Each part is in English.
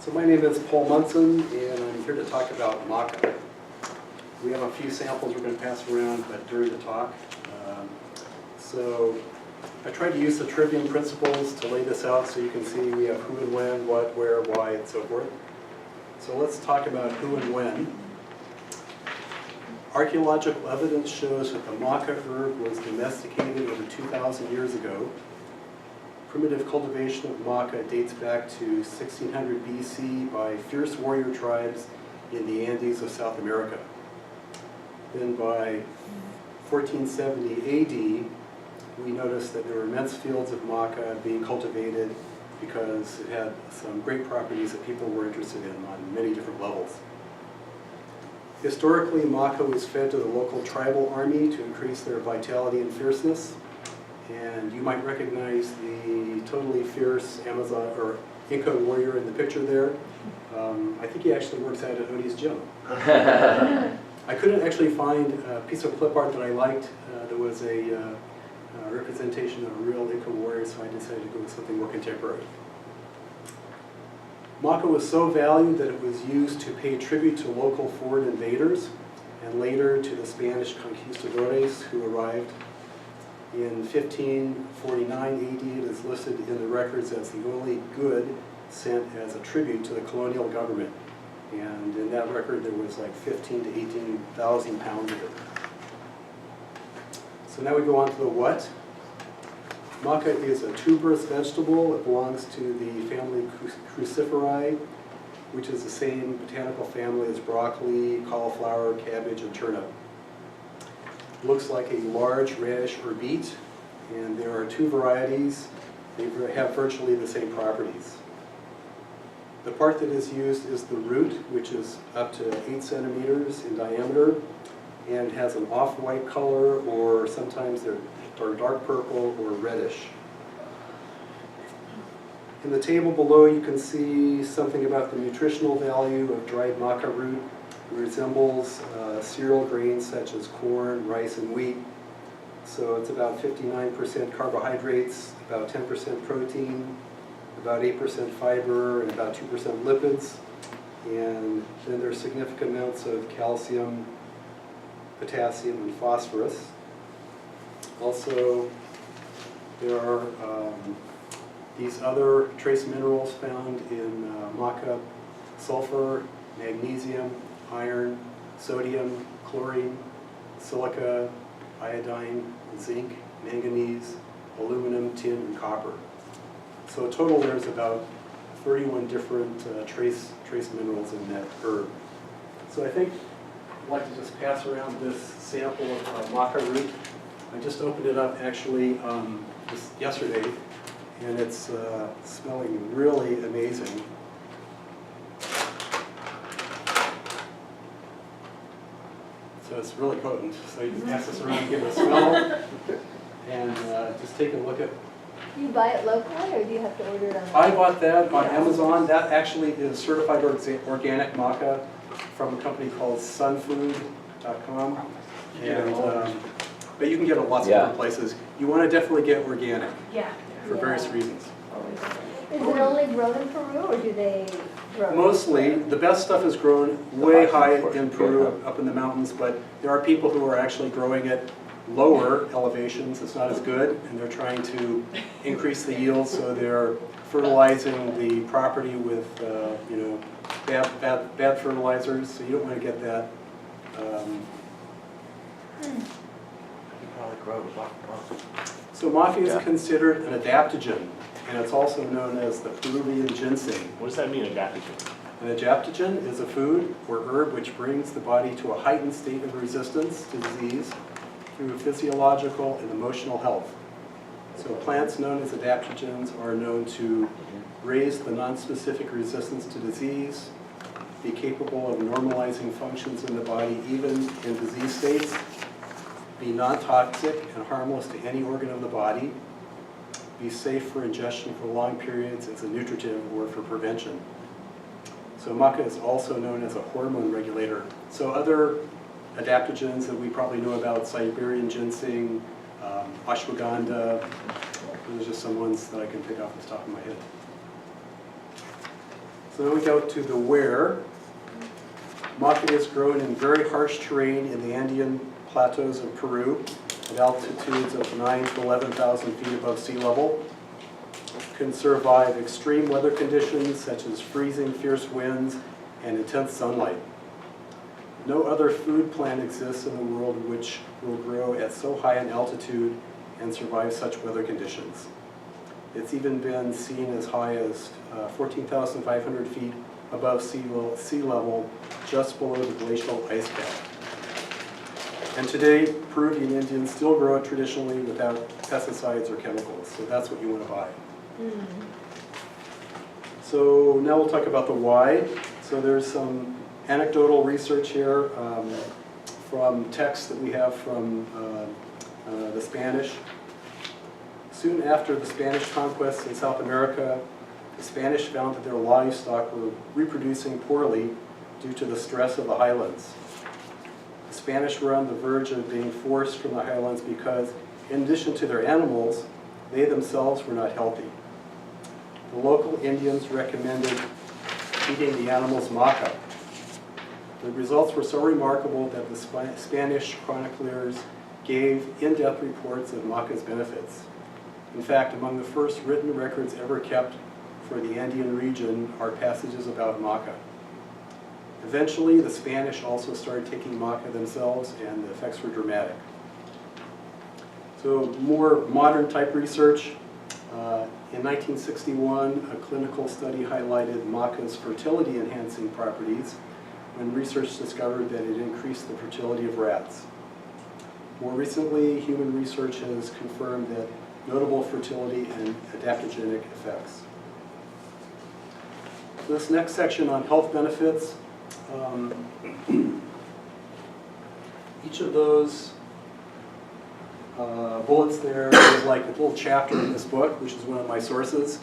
So my name is Paul Munson, and I'm here to talk about Maca. We have a few samples we're going to pass around, but during the talk. So I tried to use the Trivium principles to lay this out so you can see we have who and when, what, where, why, and so forth. So let's talk about who and when. Archaeological evidence shows that the Maca herb was domesticated over 2,000 years ago. Primitive cultivation of Maca dates back to 1600 BC by fierce warrior tribes in the Andes of South America. Then by 1470 AD, we noticed that there were immense fields of Maca being cultivated because it had some great properties that people were interested in on many different levels. Historically, Maca was fed to the local tribal army to increase their vitality and fierceness. And you might recognize the totally fierce Amazon or Inca warrior in the picture there. I think he actually works out at Odie's gym. I couldn't actually find a piece of clip art that I liked that was a representation of a real Inca warrior, so I decided to go with something more contemporary. Maca was so valued that it was used to pay tribute to local foreign invaders and later to the Spanish conquistadores who arrived. In 1549 AD, it is listed in the records as the only good sent as a tribute to the colonial government. And in that record, there was like 15 to 18,000 pounds of it. So now we go on to the what. Maca is a tuberous vegetable. It belongs to the family Cruciferae, which is the same botanical family as broccoli, cauliflower, cabbage, and turnip. Looks like a large radish or beet, and there are two varieties. They have virtually the same properties. The part that is used is the root, which is up to 8 centimeters in diameter and has an off-white color, or sometimes they're dark purple or reddish. In the table below, you can see something about the nutritional value of dried maca root. It resembles cereal grains such as corn, rice, and wheat. So it's about 59% carbohydrates, about 10% protein, about 8% fiber, and about 2% lipids. And then there's significant amounts of calcium, potassium, and phosphorus. Also, there are these other trace minerals found in maca: sulfur, magnesium, iron, sodium, chlorine, silica, iodine, zinc, manganese, aluminum, tin, and copper. So in total there's about 31 different trace minerals in that herb. So I think I'd like to just pass around this sample of maca root. I just opened it up actually just yesterday, and it's smelling really amazing. So it's really potent. So you can pass this around and give it a smell. And just take a look at. Do you buy it locally, or do you have to order it online? I bought that on Amazon. That actually is certified organic maca from a company called sunfood.com. And but you can get it lots of different places. You want to definitely get organic for various reasons. Is it only grown in Peru, or do they grow? Mostly, the best stuff is grown way high in Peru, up in the mountains, but there are people who are actually growing it lower elevations. It's not as good, and they're trying to increase the yield, so they're fertilizing the property with bad fertilizers, so you don't want to get that. So maca is considered an adaptogen, and it's also known as the Peruvian ginseng. What does that mean, adaptogen? An adaptogen is a food or herb which brings the body to a heightened state of resistance to disease through physiological and emotional health. So plants known as adaptogens are known to raise the nonspecific resistance to disease, be capable of normalizing functions in the body even in disease states, be non-toxic and harmless to any organ of the body, be safe for ingestion for long periods as a nutritive or for prevention. So maca is also known as a hormone regulator. So other adaptogens that we probably know about, Siberian ginseng, ashwagandha, those are just some ones that I can pick off the top of my head. So then we go to the where. Maca is grown in very harsh terrain in the Andean plateaus of Peru at altitudes of 9,000 to 11,000 feet above sea level. Can survive extreme weather conditions such as freezing fierce winds and intense sunlight. No other food plant exists in the world which will grow at so high an altitude and survive such weather conditions. It's even been seen as high as 14,500 feet above sea level, just below the glacial ice cap. And today, Peruvian Indians still grow it traditionally without pesticides or chemicals, so that's what you want to buy. So now we'll talk about the why. So there's some anecdotal research here from texts that we have from the Spanish. Soon after the Spanish conquest in South America, the Spanish found that their livestock were reproducing poorly due to the stress of the highlands. The Spanish were on the verge of being forced from the highlands because, in addition to their animals, they themselves were not healthy. The local Indians recommended feeding the animals maca. The results were so remarkable that the Spanish chroniclers gave in-depth reports of maca's benefits. In fact, among the first written records ever kept for the Andean region are passages about maca. Eventually, the Spanish also started taking maca themselves, and the effects were dramatic. So more modern type research. In 1961, a clinical study highlighted maca's fertility enhancing properties when research discovered that it increased the fertility of rats. More recently, human research has confirmed that notable fertility and adaptogenic effects. This next section on health benefits, each of those bullets there is like a little chapter in this book, which is one of my sources.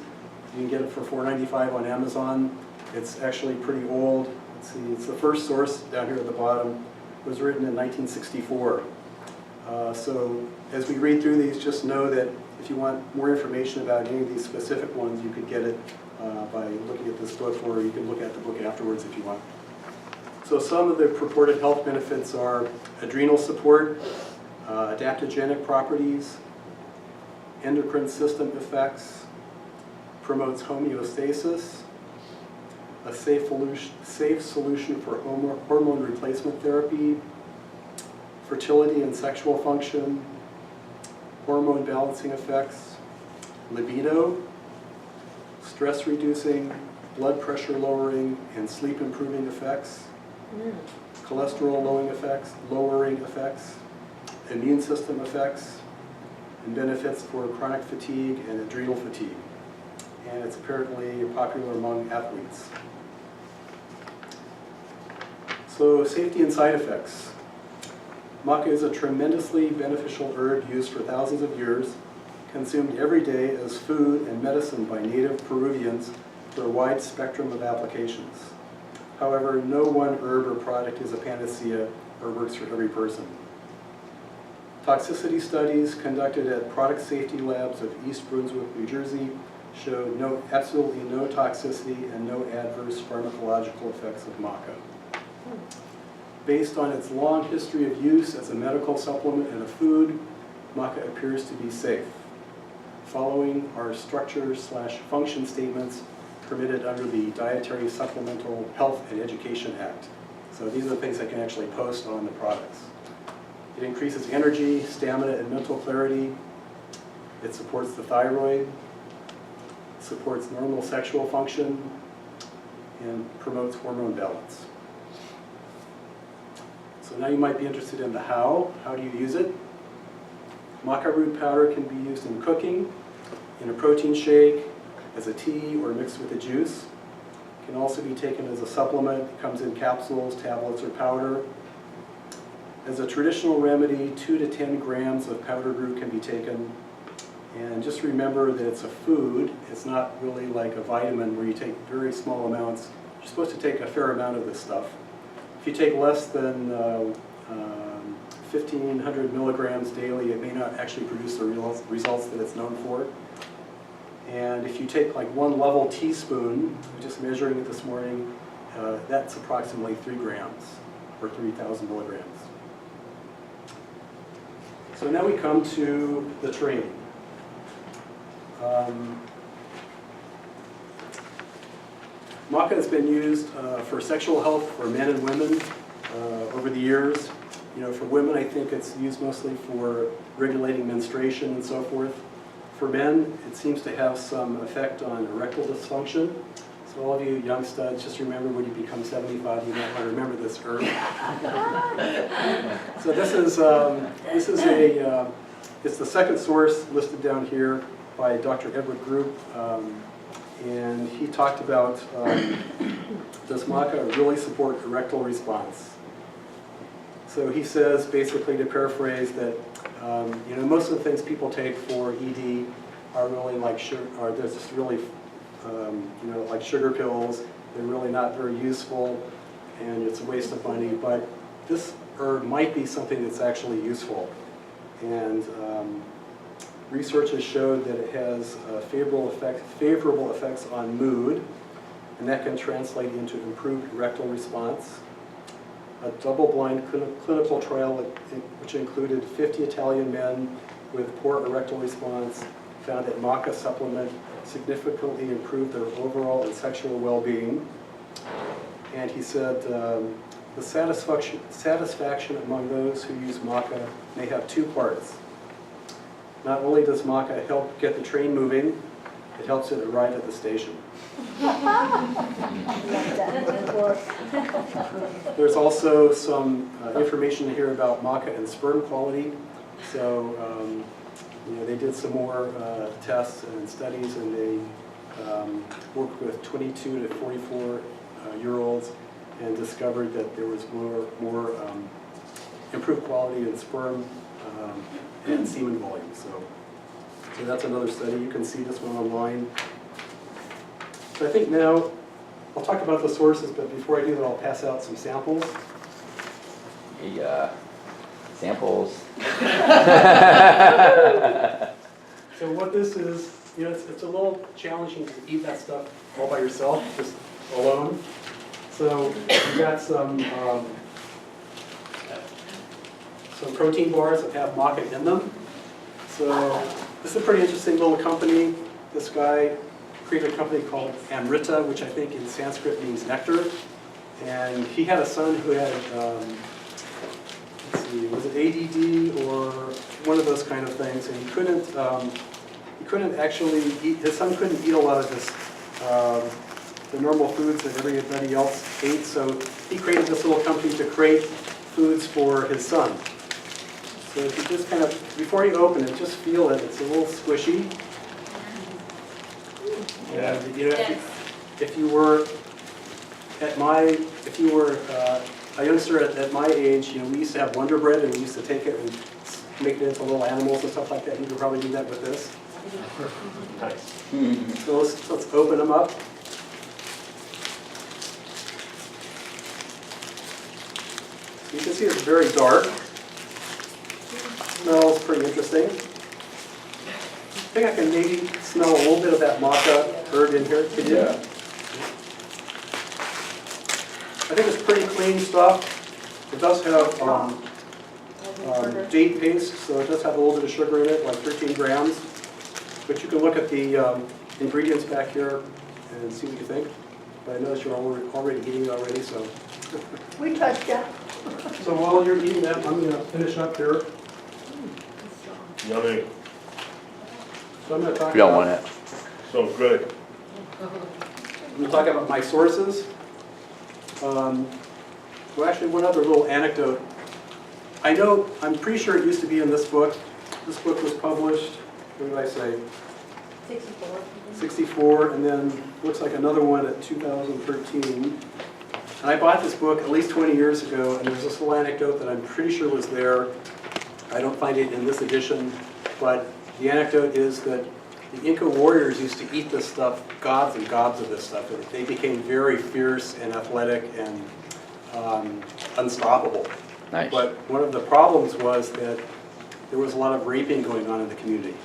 You can get it for $4.95 on Amazon. It's actually pretty old. Let's see, it's the first source down here at the bottom. It was written in 1964. So as we read through these, just know that if you want more information about any of these specific ones, you could get it by looking at this book, or you can look at the book afterwards if you want. So some of the purported health benefits are adrenal support, adaptogenic properties, endocrine system effects, promotes homeostasis, a safe solution for hormone replacement therapy, fertility and sexual function, hormone balancing effects, libido, stress reducing, blood pressure lowering, and sleep improving effects, cholesterol lowering effects, immune system effects, and benefits for chronic fatigue and adrenal fatigue. And it's apparently popular among athletes. So safety and side effects. Maca is a tremendously beneficial herb used for thousands of years, consumed every day as food and medicine by native Peruvians for a wide spectrum of applications. However, no one herb or product is a panacea or works for every person. Toxicity studies conducted at product safety labs of East Brunswick, New Jersey showed absolutely no toxicity and no adverse pharmacological effects of maca. Based on its long history of use as a medical supplement and a food, maca appears to be safe. Following are structure/function statements permitted under the Dietary Supplemental Health and Education Act. So these are the things I can actually post on the products. It increases energy, stamina, and mental clarity. It supports the thyroid, supports normal sexual function, and promotes hormone balance. So now you might be interested in the how. How do you use it? Maca root powder can be used in cooking, in a protein shake, as a tea, or mixed with a juice. It can also be taken as a supplement. It comes in capsules, tablets, or powder. As a traditional remedy, 2 to 10 grams of powdered root can be taken. And just remember that it's a food. It's not really like a vitamin where you take very small amounts. You're supposed to take a fair amount of this stuff. If you take less than 1,500 milligrams daily, it may not actually produce the results that it's known for. And if you take like 1 level teaspoon, just measuring it this morning, that's approximately 3 grams, or 3,000 milligrams. So now we come to the training. Maca has been used for sexual health for men and women over the years. You know, for women, I think it's used mostly for regulating menstruation and so forth. For men, it seems to have some effect on erectile dysfunction. So all of you young studs, just remember when you become 75, you might want to remember this herb. So it's the second source listed down here by Dr. Edward Group. And he talked about, does maca really support erectile response? So he says, basically to paraphrase, that you know, most of the things people take for ED are really like they're just really you know, like sugar pills. They're really not very useful, and it's a waste of money. But this herb might be something that's actually useful, and research has showed that it has favorable effects on mood, and that can translate into improved erectile response. A double-blind clinical trial which included 50 Italian men with poor erectile response found that maca supplement significantly improved their overall and sexual well-being. And he said the satisfaction among those who use maca may have 2 parts. Not only does maca help get the train moving, it helps it arrive at the station. There's also some information here about maca and sperm quality. So you know, they did some more tests and studies, and they worked with 22 to 44-year-olds and discovered that there was more improved quality in sperm and semen volume. So that's another study. You can see this one online. So I think now, I'll talk about the sources, but before I do that, I'll pass out some samples. Samples. So what this is, you know, it's a little challenging to eat that stuff all by yourself, just alone. So we've got some protein bars that have maca in them. So this is a pretty interesting little company. This guy created a company called Amrita, which I think in Sanskrit means nectar. And he had a son who had, let's see, was it ADD or one of those kind of things, and he couldn't actually eat, his son couldn't eat a lot of this, the normal foods that everybody else ate, so he created this little company to create foods for his son. So if you just kind of, before you open it, just feel it, it's a little squishy. And you know, if you were a youngster at my age, you know, we used to have Wonder Bread, and we used to take it and make it into little animals and stuff like that. You could probably do that with this. Nice. So let's open them up. So you can see it's very dark. Smells pretty interesting. I think I can maybe smell a little bit of that maca herb in here. Can you? Yeah. I think it's pretty clean stuff. It does have date paste, so it does have a little bit of sugar in it, like 13 grams. But you can look at the ingredients back here and see what you think. But I notice you're already eating it already, so. We touched that. So while you're eating that, I'm going to finish up here. Yummy. So I'm going to talk You don't about, want it. So good. I'm going to talk about my sources. Well, actually, one other little anecdote. I'm pretty sure it used to be in this book. This book was published, what did I say? 64. 64, and then looks like another one at 2013. And I bought this book at least 20 years ago, and there's this little anecdote that I'm pretty sure was there. I don't find it in this edition, but the anecdote is that the Inca warriors used to eat this stuff, gobs and gobs of this stuff. And they became very fierce and athletic and unstoppable. Nice. But one of the problems was that there was a lot of raping going on in the community.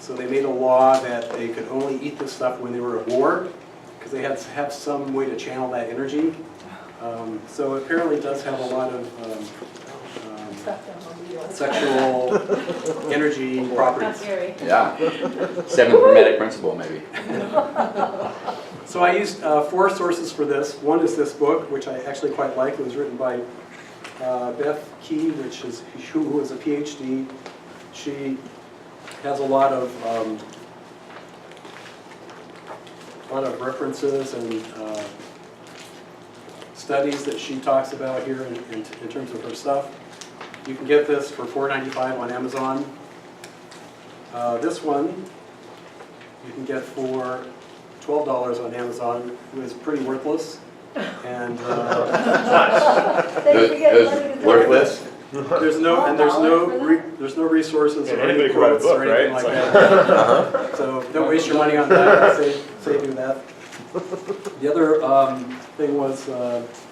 So they made a law that they could only eat this stuff when they were at war, because they had to have some way to channel that energy. So apparently it does have a lot of sexual energy properties. Yeah. Seventh hermetic principle, maybe. So I used 4 sources for this. One is this book, which I actually quite like. It was written by Beth Key, who is a PhD. She has a lot of references and studies that she talks about here in terms of her stuff. You can get this for $4.95 on Amazon. This one you can get for $12 on Amazon. It was pretty worthless. And Worthless. there's no resources or any anybody can write a quotes book, or anything right? like that. So don't waste your money on that. Save you that. The other thing was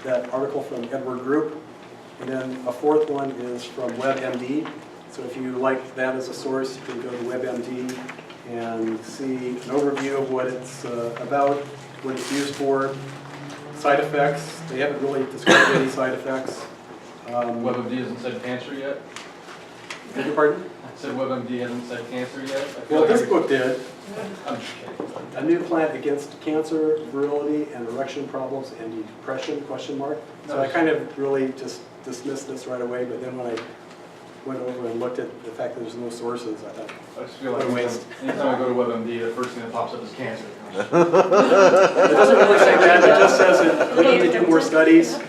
that article from Edward Group, and then a 4th one is from WebMD. So if you like that as a source, you can go to WebMD and see an overview of what it's about, what it's used for, side effects. They haven't really described any side effects. WebMD hasn't said cancer yet? Beg your pardon? I said WebMD hasn't said cancer yet? I feel Well, like this book did. I'm just kidding. A new plant against cancer, virility, and erection problems and depression, question mark. So I kind of really just dismissed this right away, but then when I went over and looked at the fact that there's no sources, I thought, I just feel like what a waste. anytime I go to WebMD, the first thing that pops up is cancer. It doesn't really say that, it just says that we need to do more studies.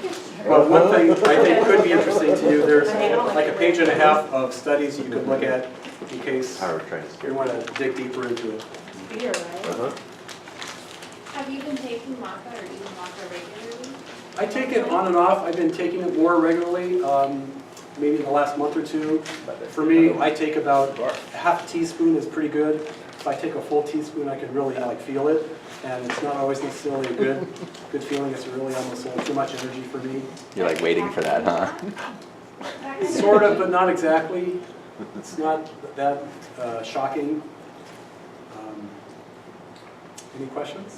But one thing I think could be interesting to you, there's like a 1.5 pages of studies you could look at in case you want to dig deeper into it. Beer, right? Have you been taking Maca or eating Maca regularly? I take it on and off. I've been taking it more regularly, maybe in the last month or 2. For me, I take about half a teaspoon is pretty good. If I take a full teaspoon, I can really feel it. And it's not always necessarily a good feeling. It's really almost too much energy for me. You're like waiting for that, huh? Sort of, but not exactly. It's not that shocking. Any questions?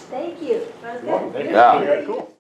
Thank you. That was You're welcome. good. Yeah. Very cool.